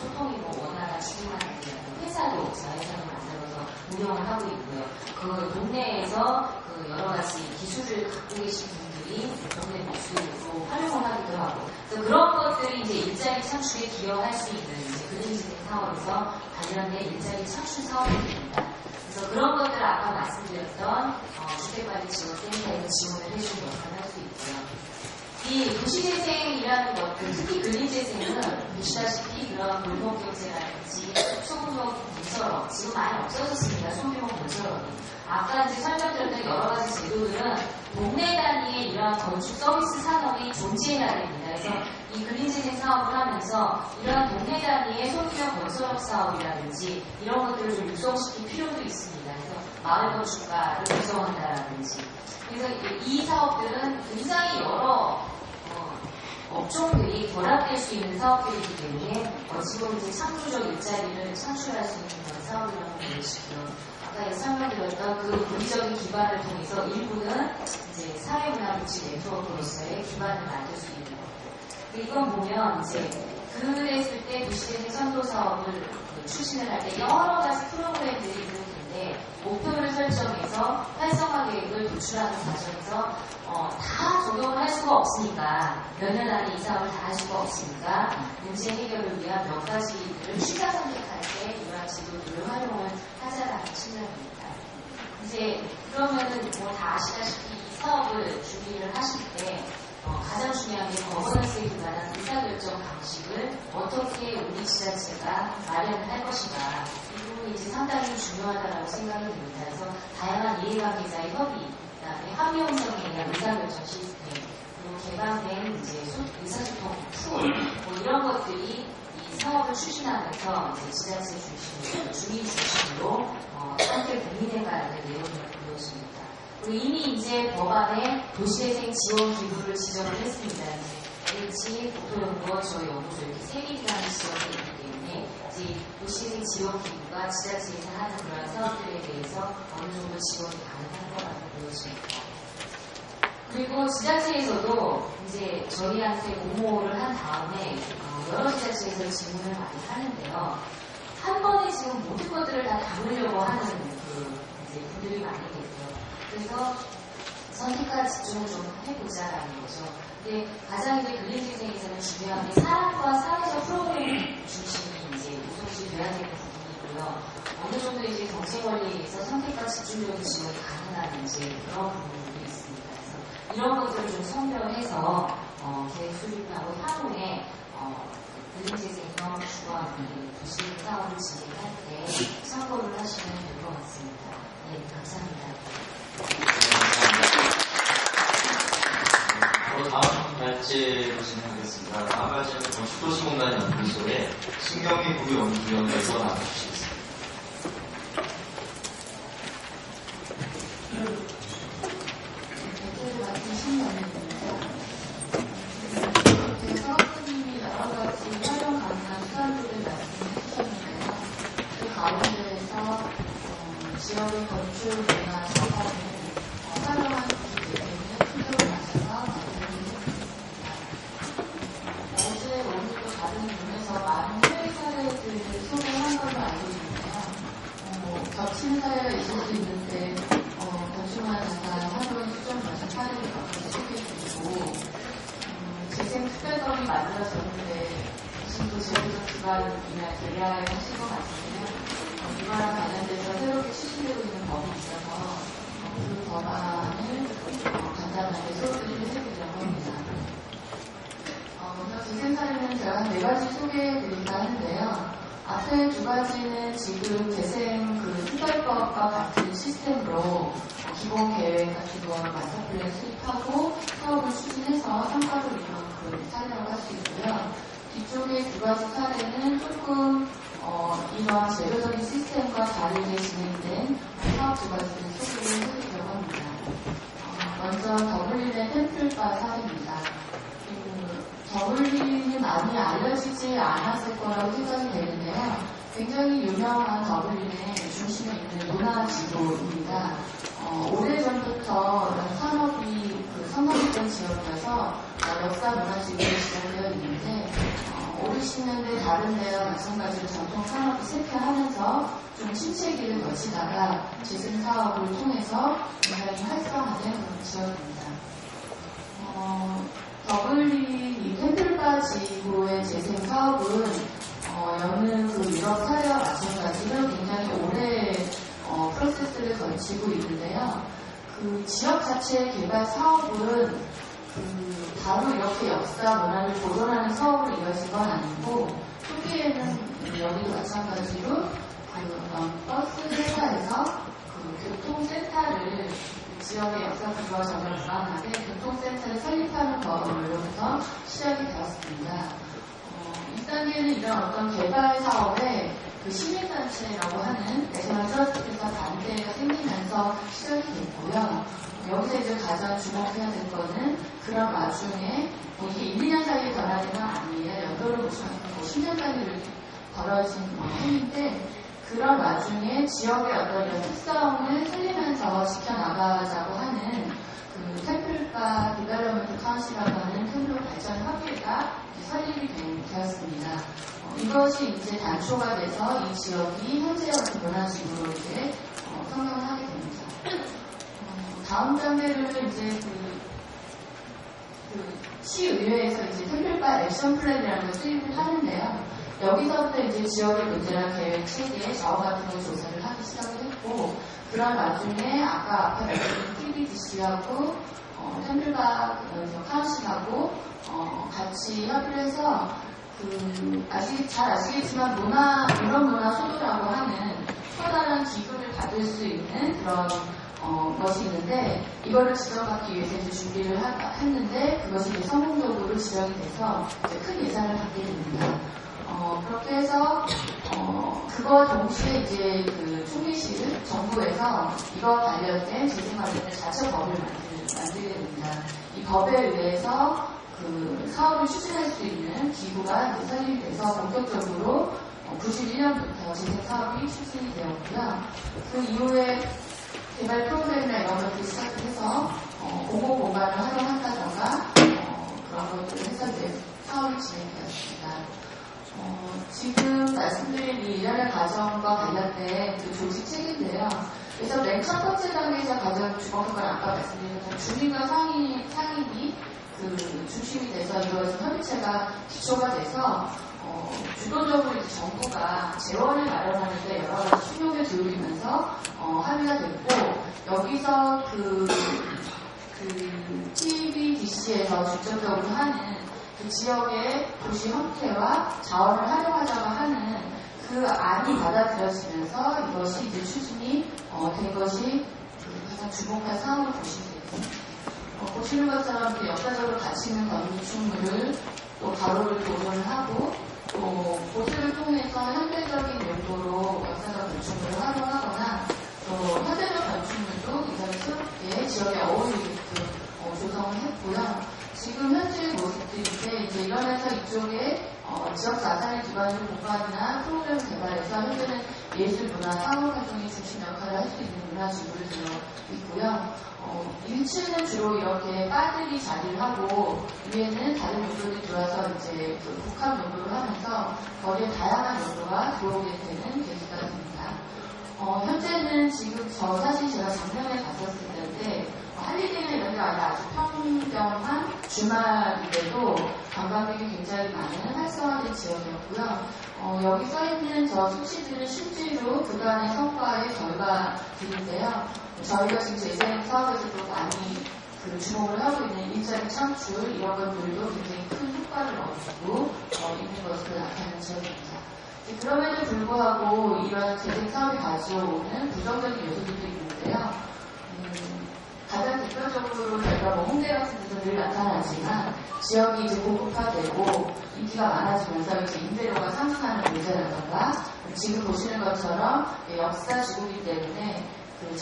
소통이 원활한 주민만을 위한 회사도 자회사로 만들어서 운영을 하고 있고요. 그 동네에서 그 여러 가지 기술을 갖고 계신 분들이 동네 목수로 활용을 하기도 하고 그런 것들이 이제 일자리 창출에 기여할 수 있는 이제 근린재생 사업에서 관련된 일자리 창출 사업입니다. 그래서 그런 것들을 아까 말씀드렸던 주택관리지원센터에서 지원을 해주는 역할을 할 수 있고요. 이 도시재생이라는 것들, 특히 근린재생은 보시다시피 그런 골목경제라든지 소규모 건설업, 지금 많이 없어졌습니다. 소규모 건설업이. 아까 이제 설명드렸던 여러 가지 제도들은 동네 단위의 이러한 건축 서비스 산업이 존재해야 됩니다. 그래서 이 근린재생 사업을 하면서 이러한 동네 단위의 소규모 건설업 사업이라든지 이런 것들을 좀 육성시킬 필요도 있습니다. 그래서 마을 건축가를 구성한다라든지. 그래서 이 사업들은 굉장히 여러 업종들이 결합될 수 있는 사업들이기 때문에 지금 이제 창조적 일자리를 창출할 수 있는 그런 사업이라고 보시고요. 아까 설명드렸던 그 물리적인 기반을 통해서 일부는 이제 사회문화복지 네트워크로서의 기반을 만들 수 있는 거고. 이건 보면 이제 그랬을 때 도시재생 선도 사업을 추진을 할 때 여러 가지 프로그램들이 있는 텐데 목표를 설정해서 활성화 계획을 도출하는 과정에서 다 적용을 할 수가 없으니까 몇 년 안에 이 사업을 다 할 수가 없으니까 문제 해결을 위한 몇 가지를 취사 선택할 때 이러한 지도들을 활용을 하자라는 측면입니다. 이제 그러면은 뭐 다 아시다시피 이 사업을 준비를 하실 때 가장 중요한 게 거버넌스에 기반한 의사결정 방식을 어떻게 우리 지자체가 마련을 할 것인가 이 부분이 이제 상당히 중요하다고 생각이 듭니다. 그래서 다양한 이해관계자의 협의, 그다음에 합의형성에 의한 의사결정 시스템, 그리고 개방된 이제 의사소통 툴, 뭐 이런 것들이 이 사업을 추진하면서 이제 지자체 중심으로, 주민 중심으로 함께 고민해가야 될 내용이라고 보여집니다. 그리고 이미 이제 법안에 도시재생 지원 기구를 지정을 했습니다. LH, 국토연구원, 저희 연구소 이렇게 세 개라는 지역이 있기 때문에 이제 도시재생 지원 기구가 지자체에서 하는 그런 사업들에 대해서 어느 정도 지원이 가능한 거라고 보여집니다. 그리고 지자체에서도 이제 저희한테 공모를 한 다음에 여러 지자체에서 질문을 많이 하는데요. 한 번에 지금 모든 것들을 다 담으려고 하는 이제 분들이 많이 계세요. 그래서 선택과 집중을 좀 해보자라는 거죠. 근데 가장 이제 근린재생에서는 중요한 게 사람과 사회적 프로그램 중심이 이제 우선시 돼야 되는 부분이고요. 어느 정도 이제 경제 원리에 의해서 선택과 집중적인 지원이 가능한 이제 그런 부분들이 있습니다. 그래서 이런 것들을 좀 선별해서 계획 수립하고 향후에 근린재생형 주관 도시 사업을 진행할 때 참고를 하시면 될 것 같습니다. 네, 감사합니다. 다음 발제로 진행하겠습니다. 다음 발제는 건축도시공단 연구소의 신경미 부연구위원께서 나눠주시겠습니다. 발제를 맡은 신경미입니다. 사업부님이 여러 가지 활용 가능한 수단들을 말씀해 주셨는데요. 그 가운데에서 지역의 건축 문화 사업을 활용한 기기 때문에 풍경을 맞춰서 어제 오늘도 다른 분에서 많은 해외 사례들을 소개한 걸로 알고 있는데요. 겹치는 사례가 있을 수 있는데 건축만 잠깐 활용에 초점 맞춘 사례를 몇 가지 소개해드리고 재생특별법이 만들어졌는데 무슨 또 제도적 기반이나 계략을 하신 것 같은데요. 이거랑 관련돼서 새롭게 추진되고 있는 법이 있어서 그 법안을 간단하게 소개를 해드리려고 합니다. 먼저 재생 사례는 제가 한 4가지 소개해드릴까 하는데요. 앞에 2가지는 지금 재생 특별법과 같은 시스템으로 기본 계획 같은 거 마스터플랜 수립하고 사업을 추진해서 성과를 이룬 사례라고 할 수 있고요. 뒤쪽의 2가지 사례는 조금 이런 제도적인 시스템과 다르게 진행된 사업 2가지를 소개를 해드리려고 합니다. 먼저 더블린의 템플바 사례입니다. 더블린이 많이 알려지지 않았을 거라고 생각이 되는데요. 굉장히 유명한 더블린의 중심에 있는 문화지도입니다. 오래전부터 이런 산업이 성장했던 지역이라서 역사 문화지도로 지정되어 있는데 5, 60년대 다른 데와 마찬가지로 전통 산업이 쇠퇴하면서 좀 침체기를 거치다가 재생 사업을 통해서 굉장히 활성화된 그런 지역입니다. 더블린 이 템플바 지구의 재생 사업은 여느 유럽 사례와 마찬가지로 굉장히 오래 프로세스를 거치고 있는데요. 그 지역 자체의 개발 사업은 바로 이렇게 역사 문화를 보존하는 사업으로 이어진 건 아니고 초기에는 여기도 마찬가지로 버스 회사에서 교통센터를 지역의 역사 구조와 전혀 무관하게 교통센터를 설립하는 것으로부터 시작이 되었습니다. 1단계는 이런 어떤 개발 사업에 시민단체라고 하는 내셔널 트러스트에서 반대가 생기면서 시작이 됐고요. 여기서 이제 가장 주목해야 될 거는 그런 와중에 이게 1, 2년 사이에 변하는 건 아니에요. 연도를 보시면 10년 단위로 벌어진 행위인데 그런 와중에 지역의 어떤 이런 특성을 살리면서 지켜나가자고 하는 템플바 디벨로먼트 카운시라고 하는 템플 발전 협의회가 설립이 되었습니다. 이것이 이제 단초가 돼서 이 지역이 현재의 어떤 문화식으로 이제 성장을 하게 됩니다. 다음 단계를 이제 시의회에서 이제 템플바 액션 플랜이라는 걸 수립을 하는데요. 여기서부터 이제 지역의 문제나 계획, 체계, 자원 같은 걸 조사를 하기 시작을 했고, 그런 와중에 아까 앞에 말씀드린 TBDC하고 템플바 카운시하고 같이 협의를 해서 잘 아시겠지만 유럽 문화 소도라고 하는 커다란 기술을 받을 수 있는 그런 것이 있는데 이거를 지정받기 위해서 이제 준비를 했는데 그것이 이제 성공적으로 지정이 돼서 이제 큰 예산을 받게 됩니다. 그렇게 해서 그거 동시에 이제 그 총리실 정부에서 이거 관련된 재생 관련된 자체 법을 만들게 됩니다. 이 법에 의해서 그 사업을 추진할 수 있는 기구가 이제 설립이 돼서 본격적으로 91년부터 재생 사업이 추진이 되었고요. 그 이후에 개발 프로그램이나 이런 것들이 시작해서 공공 공간을 활용한다던가 그런 것들을 해서 이제 사업이 진행되었습니다. 지금 말씀드린 이 일련의 과정과 관련된 그 조직 체계인데요. 그래서 맨 첫 번째 단계에서 가장 주목한 건 아까 말씀드린 것처럼 주민과 상인이 그 중심이 돼서 이루어진 협의체가 기초가 돼서 주도적으로 이제 정부가 재원을 마련하는데 여러 가지 충격을 기울이면서 합의가 됐고 여기서 그 TBDC에서 중점적으로 하는 그 지역의 도시 형태와 자원을 활용하자고 하는 그 안이 받아들여지면서 이것이 이제 추진이 된 것이 가장 주목할 사항으로 보시면 되겠습니다. 보시는 것처럼 역사적으로 가치 있는 건축물을 또 가로를 도전을 하고 또 보수를 통해서 현대적인 용도로 역사적 건축물을 활용하거나 또 현대적 건축물도 굉장히 새롭게 지역에 어울리게끔 조성을 했고요. 지금 현재의 모습들인데 이제 이러면서 이쪽에 지역 자산을 기반으로 공간이나 프로그램 개발해서 현재는 예술, 문화, 상업 활동의 중심 역할을 할 수 있는 문화지구를 되어 있고요. 1층은 주로 이렇게 바들이 자리를 하고 위에는 다른 용도들이 들어와서 이제 그 복합 용도를 하면서 거리에 다양한 용도가 들어오게 되는 계기가 됩니다. 현재는 지금 사실 제가 작년에 갔었을 때인데 할리데이나 이런 게 아니라 아주 평평한 주말인데도 관광객이 굉장히 많은 활성화된 지역이었고요. 여기 써있는 저 수치들은 실제로 그간의 성과의 결과들인데요. 저희가 지금 재생 사업에서도 많이 그 주목을 하고 있는 일자리 창출 이런 것들도 굉장히 큰 효과를 얻고 있는 것으로 나타나는 지역입니다. 그럼에도 불구하고 이런 재생 사업이 가져오는 부정적인 요소들도 있는데요. 가장 대표적으로 저희가 홍대 같은 데서 늘 나타나지만 지역이 이제 고급화되고 인기가 많아지면서 이제 임대료가 상승하는 문제라던가 지금 보시는 것처럼 역사지구이기 때문에 그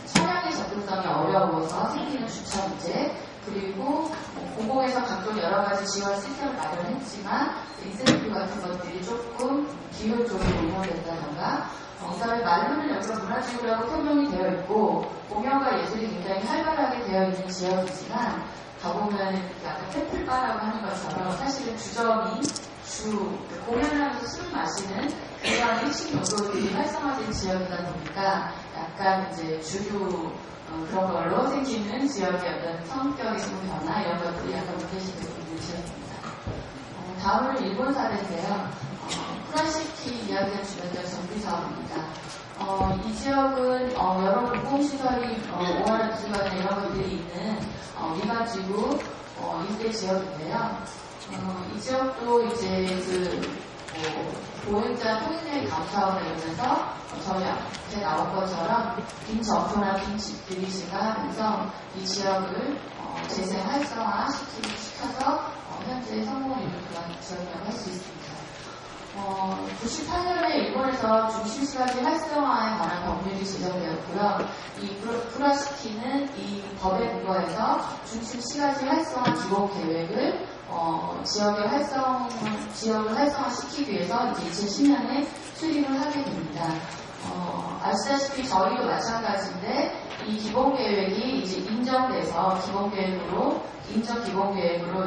차량의 접근성이 어려워서 생기는 주차 문제 그리고 공공에서 각종 여러 가지 지원 시스템을 마련했지만 인센티브 같은 것들이 조금 비효율적으로 운영된다던가 그다음에 말로는 여기가 문화지구라고 표명이 되어 있고 공연과 예술이 굉장히 활발하게 되어 있는 지역이지만 가보면 약간 템플바라고 하는 것처럼 사실은 주점이 공연을 하면서 술을 마시는 그런 일식 요소들이 활성화된 지역이다 보니까 약간 이제 주류 그런 걸로 생기는 지역의 어떤 성격의 변화 이런 것들이 약간 느껴지고 있는 지역입니다. 다음은 일본 사례인데요. 쿠라시키 이야기가 주변적 정비 사업입니다. 이 지역은 여러 공공시설이 5월 미술관이나 이런 것들이 있는 민간지구 일대 지역인데요. 이 지역도 이제 보행자 통행료의 감사원을 이루면서 저희 앞에 나온 것처럼 빈 점포나 빈 집들이 증가하면서 이 지역을 재생 활성화 시켜서 현재 성공을 이룬 그런 지역이라고 할 수 있습니다. 98년에 일본에서 중심시가지 활성화에 관한 법률이 제정되었고요. 이 쿠라시키는 이 법에 근거해서 중심시가지 활성화 기본 계획을 지역을 활성화시키기 위해서 이제 2010년에 수립을 하게 됩니다. 아시다시피 저희도 마찬가지인데 이 기본 계획이 이제 인정 기본계획으로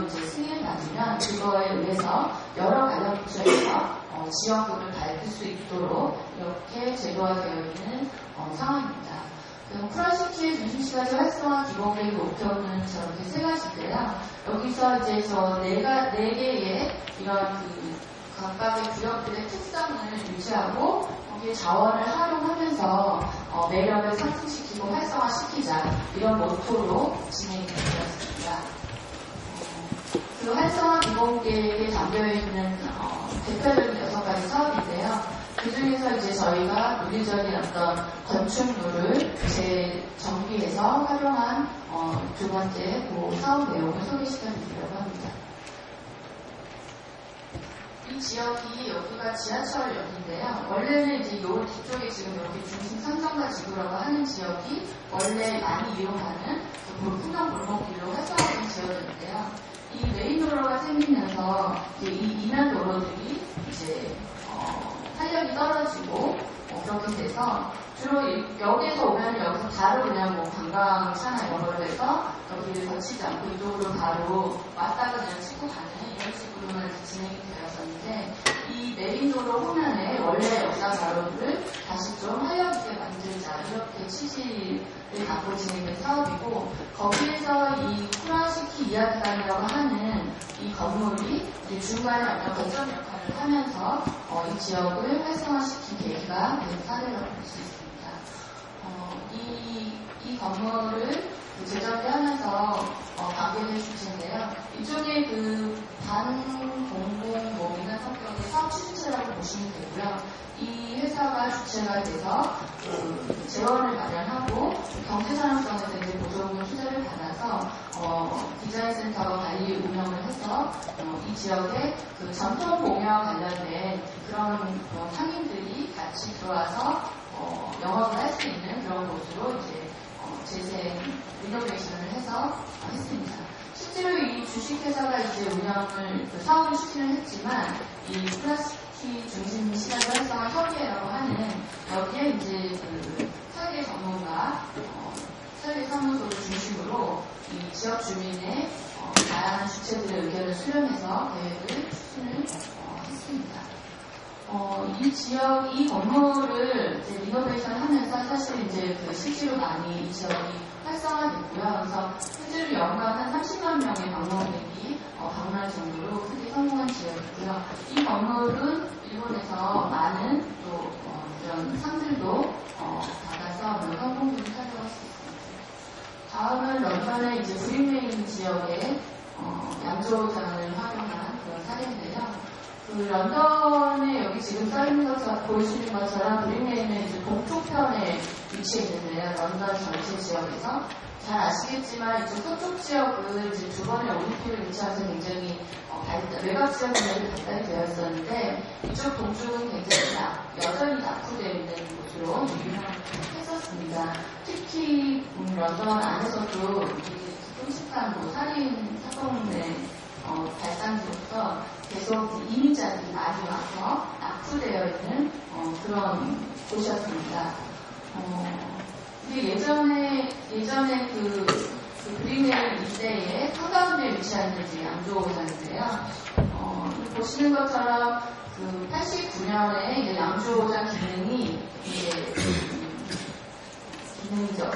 이제 승인을 받으면 그거에 의해서 여러 관련 부처에서 지원금을 받을 수 있도록 이렇게 제도화되어 있는 상황입니다. 쿠라시키의 중심시가지 활성화 기본계획 목표는 저렇게 세 가지인데요. 여기서 이제 네 개의 이런 각각의 구역들의 특성을 유지하고 거기에 자원을 활용하면서 매력을 상승시키고 활성화시키자 이런 모토로 진행이 되었습니다. 그 활성화 기본계획에 담겨있는 대표적인 6가지 사업인데요. 그 그 중에서 이제 저희가 물리적인 어떤 건축물을 재정비해서 활용한 두 번째 그 사업 내용을 소개시켜 드리려고 합니다. 이 지역이 여기가 지하철역인데요. 원래는 이제 요 뒤쪽에 지금 여기 중심 삼성과 지구라고 하는 지역이 원래 많이 이용하는 그 풍경 골목길로 활성화된 지역이었는데요. 이 메인 도로가 생기면서 이제 이 이면 도로들이 이제 활력이 떨어지고 그렇게 돼서 주로 여기에서 오면 여기서 바로 그냥 뭐 관광차나 이런 걸로 해서 여기를 거치지 않고 이쪽으로 바로 왔다가 그냥 치고 가는 이런 식으로만 진행이 되었었는데 이 메인도로 후면에 원래 역사 가로를 다시 좀 활력 있게 만들자 이렇게 취지를 갖고 진행된 사업이고 거기에서 이 쿠라시키 이야기관이라고 하는 이 건물이 이제 중간에 어떤 거점 역할을 하면서 이 지역을 활성화시킨 계기가 된 사례라고 볼 수 있습니다. 이 건물을 재정비하면서 관계된 주체인데요. 이쪽에 그 반공공모기관 성격의 사업 추진체라고 보시면 되고요. 이 회사가 주체가 돼서 재원을 마련하고 경제산업성에서 이제 보조금 투자를 받아서 디자인센터가 관리 운영을 해서 이 지역에 그 전통 공예와 관련된 그런 상인들이 같이 들어와서 영업을 할 수 있는 그런 곳으로 이제 재생 리노베이션을 해서 했습니다. 실제로 이 주식회사가 이제 운영을 사업을 추진을 했지만 이 플라스틱 중심 시장 활성화 협의회라고 하는 여기에 이제 그 설계 전문가 설계 사무소를 중심으로 이 지역 주민의 다양한 주체들의 의견을 수렴해서 계획을 추진을 했습니다. 이 지역, 이 건물을 이제 리노베이션 하면서 사실 이제 그 실제로 많이 이 지역이 활성화됐고요. 그래서 실제로 연간 한 30만 명의 방문객이 방문할 정도로 크게 성공한 지역이고요. 이 건물은 일본에서 많은 또 이런 상들도 받아서 성공률을 가져갈 수 있습니다. 다음은 런던의 이제 브릭레인 지역의 양조장을 활용한 그런 사례인데요. 그 런던에 여기 지금 써있는 것처럼 보이시는 것처럼 브릭레인은 이제 동쪽편에 위치해 있는데요. 런던 전체 지역에서 잘 아시겠지만 이쪽 서쪽 지역은 이제 두 번의 올림픽을 유치하면서 굉장히 외곽 지역들이 발달이 되어 있었는데 이쪽 동쪽은 굉장히 여전히 낙후되어 있는 곳으로 유명했었습니다. 특히 런던 안에서도 끔찍한 살인 사건의 발상부터 계속 이민자들이 많이 와서 낙후되어 있는 그런 곳이었습니다. 근데 예전에 그 브릭레인 일대에 한가운데 위치한 이제 양조장인데요. 보시는 것처럼 그 89년에 이제 양조장 기능이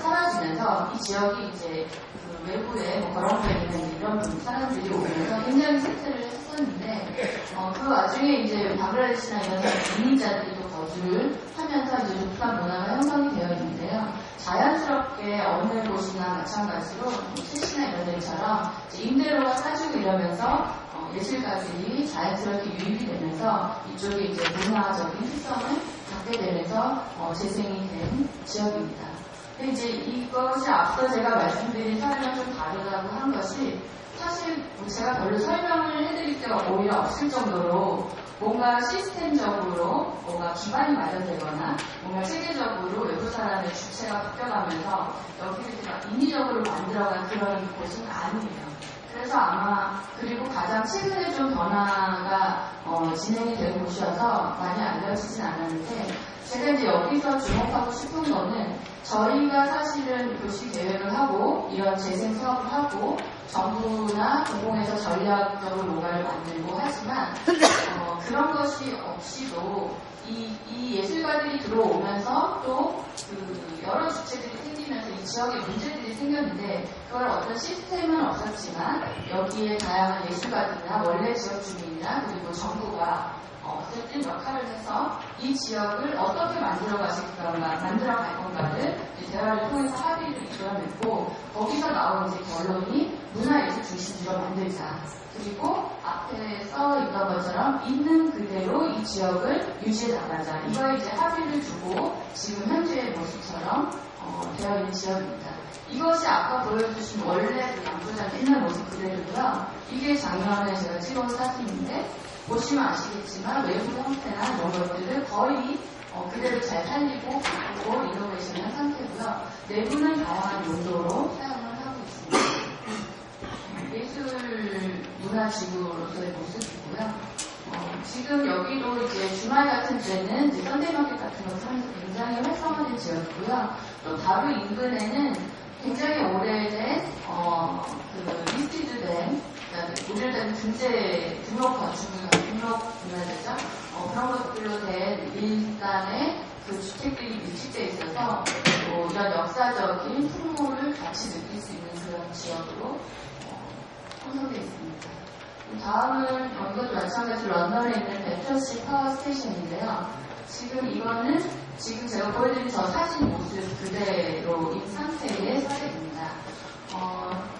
사라지면서 이 지역이 이제 그 외부에 거렁되어 있는 이런 사람들이 오면서 굉장히 쇠퇴를 했었는데 그 와중에 이제 방글라데시나 이런 이민자들이 또 거주를 하면서 이제 독특한 문화가 형성이 되어 있는데요. 자연스럽게 어느 곳이나 마찬가지로 셋이나 이런 데처럼 임대료가 싸지고 이러면서 예술가들이 자연스럽게 유입이 되면서 이쪽에 이제 문화적인 특성을 갖게 되면서 재생이 된 지역입니다. 근데 이제 이것이 앞서 제가 말씀드린 사례랑 좀 다르다고 한 것이 사실 제가 별로 설명을 해드릴 게 오히려 없을 정도로 뭔가 시스템적으로 뭔가 기반이 마련되거나 뭔가 체계적으로 외부 사람의 주체가 바뀌어가면서 여기를 인위적으로 만들어간 그런 곳은 아니에요. 그래서 아마 그리고 가장 최근에 좀 변화가 진행이 된 곳이어서 많이 알려지진 않았는데 제가 이제 여기서 주목하고 싶은 거는 저희가 사실은 도시 계획을 하고 이런 재생 사업을 하고 정부나 공공에서 전략적으로 뭔가를 만들고 하지만 그런 것이 없이도 이 예술가들이 들어오면서 또 그 여러 주체들이 생기면서 이 지역에 문제들이 생겼는데 그걸 어떤 시스템은 없었지만 여기에 다양한 예술가들이나 원래 지역 주민이나 그리고 정부가 어쨌든 역할을 해서 이 지역을 어떻게 만들어갈 건가를 대화를 통해서 합의를 이끌어냈고 거기서 나온 이제 결론이 문화예술 중심지로 만들자. 그리고 앞에 써 있던 것처럼 있는 그대로 이 지역을 유지해 나가자. 이거에 이제 합의를 두고 지금 현재의 모습처럼 되어 있는 지역입니다. 이것이 아까 보여주신 원래 그 양조장 옛날 모습 그대로고요. 이게 작년에 제가 찍은 사진인데 보시면 아시겠지만 외부 형태나 이런 것들을 거의 그대로 잘 살리고 바꾸고 이노베이션한 상태고요. 내부는 다양한 용도로 사용을 하고 있습니다. 예술 문화지구로서의 모습이고요. 지금 여기도 이제 주말 같은 때는 이제 썬데이마켓 같은 것을 하면서 굉장히 활성화된 지역이고요. 또 바로 인근에는 굉장히 오래된 그 리스티드된 오래된 등록 건축물, 등록 문화재죠. 그런 것들로 된 일단의 그 주택들이 밀집되어 있어서 이런 역사적인 풍모를 같이 느낄 수 있는 그런 지역으로 형성되어 있습니다. 다음은 이것도 마찬가지로 런던에 있는 배터시 파워 스테이션인데요. 이거는 지금 제가 보여드린 저 사진 모습 그대로인 상태의 사례입니다.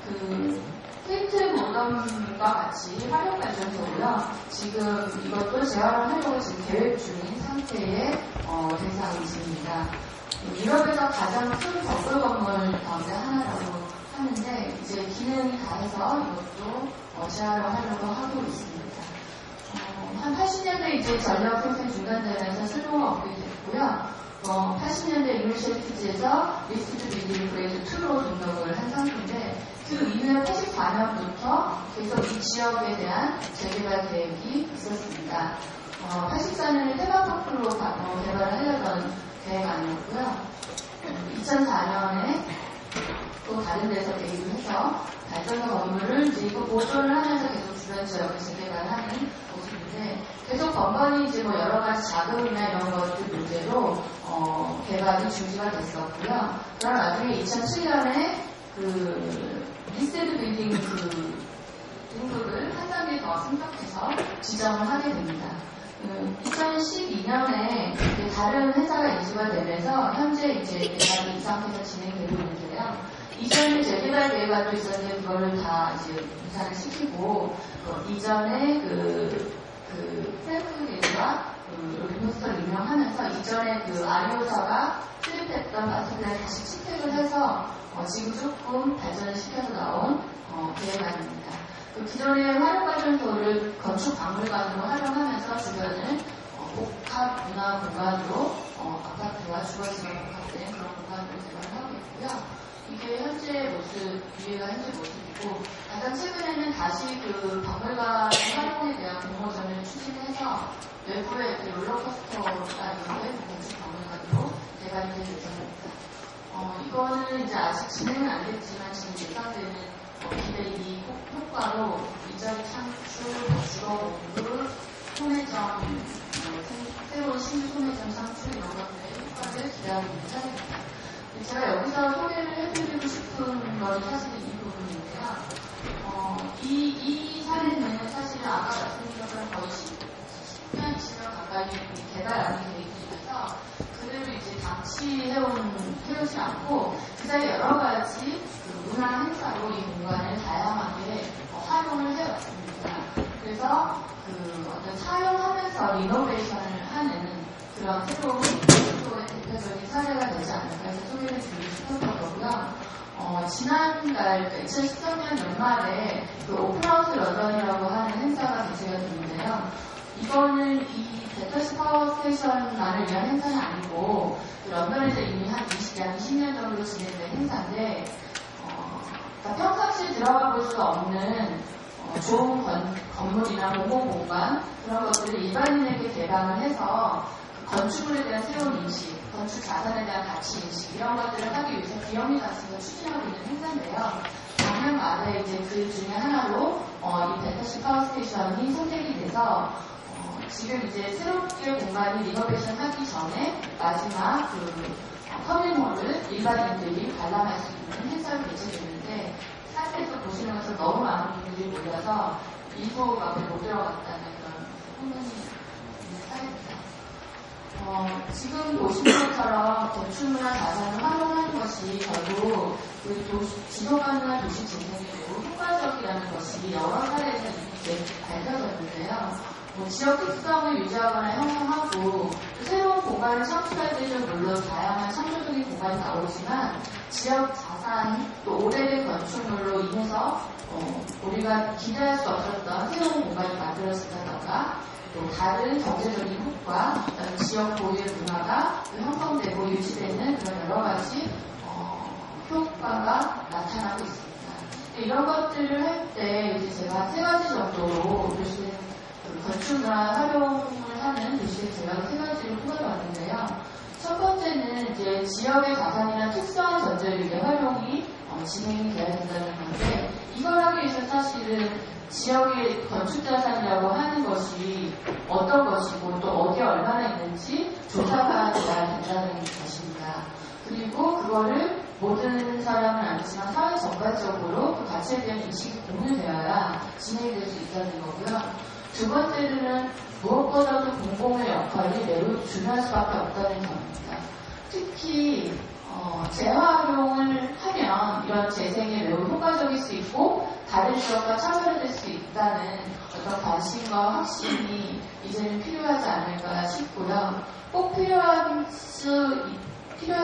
그 테이트 모덤과 같이 화력 발전소고요. 지금 이것도 재활용하려고 지금 계획 중인 상태의 대상이십니다. 유럽에서 가장 큰 벽돌 건물 가운데 하나라고 하는데 이제 기능이 다 해서 이것도 재활용하려고 하고 있습니다. 한 80년대 이제 전력 생산 중단되면서 쓸모가 없게 됐고요. 80년대 이니셔티브에서 리스트 빌딩 그레이드 2로 등록을 한 상태인데 그 이후에 84년부터 계속 이 지역에 대한 재개발 계획이 있었습니다. 84년에 테마파크로 개발을 하려던 계획 아니었고요. 2004년에 또 다른 데서 계획을 해서 발전소 건물을 이제 이거 보존을 하면서 계속 주변 지역을 재개발하는 모습인데 계속 번번이 이제 뭐 여러 가지 자금이나 이런 것들 문제로 개발이 중지가 됐었고요. 그런 와중에 2007년에 그 리스테드 빌딩 그 등급을 한 단계 더 승격해서 지정을 하게 됩니다. 2012년에 다른 회사가 인수가 되면서 현재 이제 개발이 이 상태에서 진행되고 있는데요. 이전에 재개발 계획도 있었는데 그거를 다 이제 인사를 시키고 이전에 프랭크게이트가 리포스터를 운영하면서 이전에 그 아리오사가 수립했던 마스터를 다시 채택을 해서 지금 조금 발전을 시켜서 나온 계획안입니다. 기존의 화력발전소를 건축 박물관으로 활용하면서 주변을 복합 문화 공간으로 아파트와 주거지가 복합된 그런 공간으로 개발을 하고 있고요. 이게 현재 모습, 위에가 현재 모습이고 가장 최근에는 다시 그 박물관 활용에 대한 공모전을 추진해서 외부에 롤러코스터가 있는데 건축 박물관으로 개발이 될 예정입니다. 이거는 이제 아직 진행은 안 됐지만 지금 예상되는 기대이 효과로 일자리 창출, 주거 공급, 소매점, 새로운 신규 소매점 창출 이런 것들의 효과를 기대하고 있는 사례입니다. 제가 여기서 소개를 해드리고 싶은 건 사실 이 부분인데요. 이 사례는 사실 아까 말씀드린 것처럼 거의 10년, 20년 가까이 개발안이 되어 있으면서 그대로 이제 방치해오지 않고 그 사이 여러 가지 문화 행사로 이 공간을 다양하게 활용을 해왔습니다. 그래서 어떤 사용하면서 리노베이션을 하는 그런 새로운 소의 대표적인 사례가 되지 않을까 해서 소개를 드리고 싶었던 거고요. 지난달 2013년 연말에 오픈하우스 런던이라고 하는 행사가 개최가 됐는데요. 이거는 이 배터시 파워 스테이션만을 위한 행사는 아니고 런던에서 이미 한 20년 정도 진행된 행사인데 평상시에 들어가 볼 수 없는 좋은 건물이나 공공공간 그런 것들을 일반인에게 개방을 해서 건축물에 대한 새로운 인식, 건축 자산에 대한 가치 인식 이런 것들을 하기 위해서 비영리 단체가 추진하고 있는 행사인데요. 작년 말에 이제 그 중에 하나로 이 배터시 파워 스테이션이 선택이 돼서 지금 이제 새롭게 공간이 리노베이션 하기 전에 마지막 터미널을 일반인들이 관람할 수 있는 행사를 개최됐는데 사이트에서 보시는 것처럼 너무 많은 분들이 몰려서 일부가 못 들어갔다는 그런 소문이 있는 사례입니다. 지금 보시는 것처럼 건축물이나 자산을 활용하는 것이 결국 그 지속가능한 도시 재생에 매우 효과적이라는 것이 여러 사례에서 이렇게 밝혀졌는데요. 지역 특성을 유지하거나 형성하고 새로운 공간을 창출할 때는 물론 다양한 창조적인 공간이 나오지만 지역 자산 또 오래된 건축물로 인해서 우리가 기대할 수 없었던 새로운 공간이 만들어진다던가 또 다른 경제적인 효과, 지역 고유의 문화가 형성되고 유지되는 그런 여러 가지 효과가 나타나고 있습니다. 이런 것들을 할 때 제가 3가지 정도로 건축문화 활용을 하는 도시의 제가 3가지를 뽑아봤는데요. 첫 번째는 이제 지역의 자산이나 특수한 전제력의 활용이 진행이 돼야 된다는 건데, 이걸 하기 위해서 사실은 지역의 건축 자산이라고 하는 것이 어떤 것이고 또 어디에 얼마나 있는지 조사가 돼야 된다는 것입니다. 그리고 그거를 모든 사람은 아니지만 사회 전반적으로 그 가치에 대한 인식이 공유되어야 진행될 수 있다는 거고요. 두 번째는 무엇보다도 공공의 역할이 매우 중요할 수밖에 없다는 점입니다. 특히 재활용을 하면 이런 재생에 매우 효과적일 수 있고 다른 지역과 차별화될 수 있다는 어떤 관심과 확신이 이제는 필요하지 않을까 싶고요. 꼭 필요하지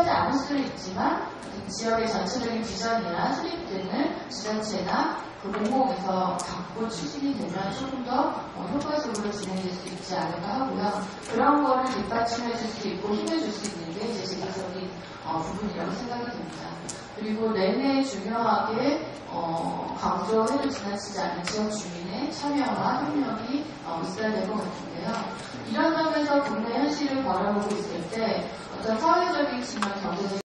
않을 수는 있지만 지역의 전체적인 비전이나 수립 등을 지자체나 그 공공에서 갖고 추진이 되면 조금 더 효과적으로 진행될 수 있지 않을까 하고요. 그런 거를 뒷받침해 줄 수 있고 힘을 줄 수 있는 게 제 세계적인 부분이라고 생각이 듭니다. 그리고 내내 중요하게 강조해도 지나치지 않은 지역 주민의 참여와 협력이 있어야 될 것 같은데요. 이런 점에서 국내 현실을 바라보고 있을 때 어떤 사회적인 측면, 경제적인